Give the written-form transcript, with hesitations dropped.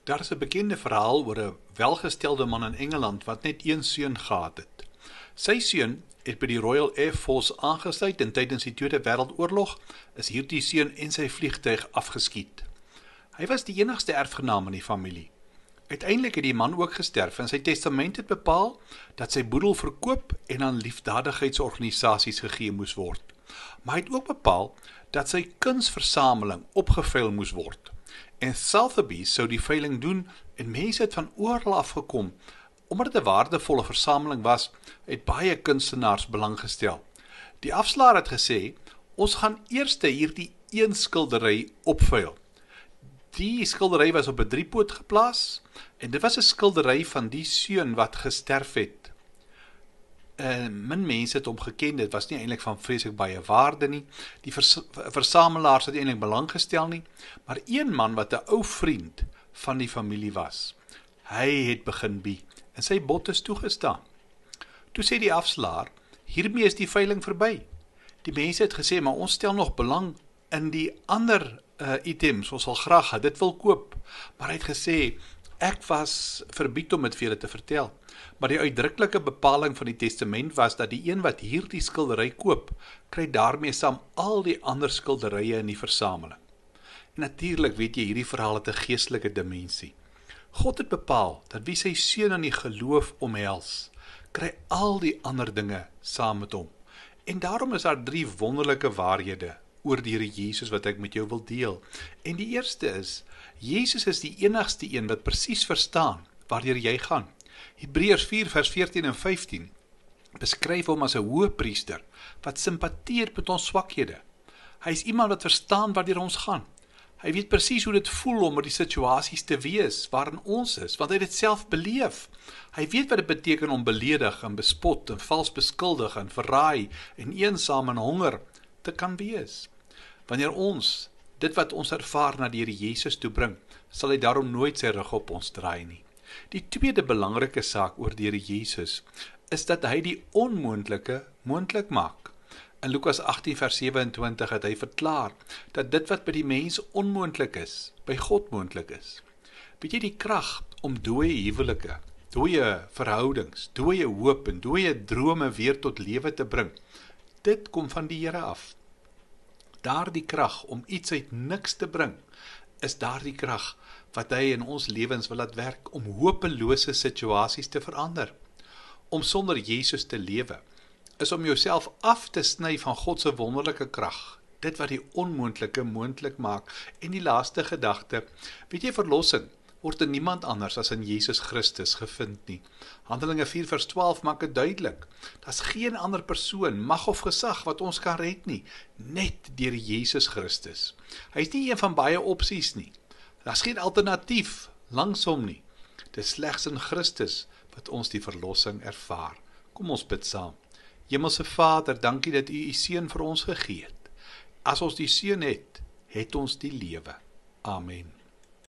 Daar is 'n bekende verhaal oor 'n welgestelde man in Engeland wat net een seun gehad het. Sy seun het by die Royal Air Force aangesluit en tydens die Tweede Wêreldoorlog is hierdie seun en sy vliegtuig afgeskiet. Hy was die enigste erfgenaam in die familie. Uiteindelik het die man ook gesterf en sy testament het bepaal dat sy boedel verkoop en aan liefdadigheidsorganisasies gegee moes word. Maar hy het ook bepaal dat sy kunsversameling opgeveil moes word. En Sotheby's sou die veiling doen en mense het van oral afgekom. Omdat dit 'n waardevolle versameling was, het baie kunstenaars belang gestel. Die afslaer het gesê, ons gaan eers hierdie een skildery opveil. Die skildery was op 'n driepoot geplaas en dit was 'n skildery van die seun wat gesterf het. Min mense het hom geken, dit was nie eintlik van vreeslik baie waarde nie. Die versamelaars het eintlik belang gestel nie, maar een man wat 'n ou vriend van die familie was, hy het begin bied en sy bod is toegestaan. Toe sê die afslaer, hiermee is die veiling verby. Die mense het gesê, maar ons stel nog belang in die ander items, ons sal graag dit wil koop. Maar hy het gesê, ek was verbied om dit vir julle te vertel. Maar die uitdruklike bepaling van die testament was dat die een wat hierdie skildery koop, kry daarmee saam al die ander skilderye in die versameling. En natuurlik weet jy, hierdie verhaal het 'n geestelike dimensie. God het bepaal dat wie sy seun in die geloof omhels, kry al die ander dinge saam met hom. En daarom is daar 3 wonderlike waarhede oor die Here Jesus wat ek met jou wil deel. En die eerste is, Jesus is die enigste een wat presies verstaan waarheen jy gaan. Hebreërs 4 vers 14 en 15 beskryf hom as 'n hoëpriester wat simpateer met ons swakhede. Hy is iemand wat verstaan waarheen ons gaan. Hy weet presies hoe dit voel om in die situasies te wees waarin ons is, want hy het dit self beleef. Hy weet wat dit beteken om beledig en bespot en vals beskuldig en verraai en eensaam en honger te kan wees. Wanneer ons dit wat ons ervaar na die Here Jesus toe bring, sal hy daarom nooit sy rug op ons draai nie. Die tweede belangrike saak oor die Here Jesus is dat hy die onmoontlike moontlik maak. In Lukas 18 vers 27 het hy verklaar dat dit wat by die mens onmoontlik is, by God moontlik is. Weet jy die krag om dooie huwelike, dooie verhoudings, dooie hoop en dooie drome weer tot lewe te bring, dit kom van die Here af. Daardie krag om iets uit niks te bring, is daardie krag wat hy in ons lewens wil laat werk om hopelose situasies te verander. Om sonder Jesus te lewe, is om jouself af te sny van God se wonderlike krag, dit wat die onmoontlike moontlik maak. En die laaste gedagte, weet jy, verlossing word in niemand anders as in Jesus Christus gevind nie. Handelinge 4 vers 12 maak dit duidelik. Daar's geen ander persoon, mag of gesag wat ons kan red nie, net deur Jesus Christus. Hy is nie een van baie opsies nie. Daar's geen alternatief langs hom nie. Dit is slegs in Christus wat ons die verlossing ervaar. Kom ons bid saam. Hemelse Vader, dankie dat U seun vir ons gegee het. As ons die seun het, het ons die lewe. Amen.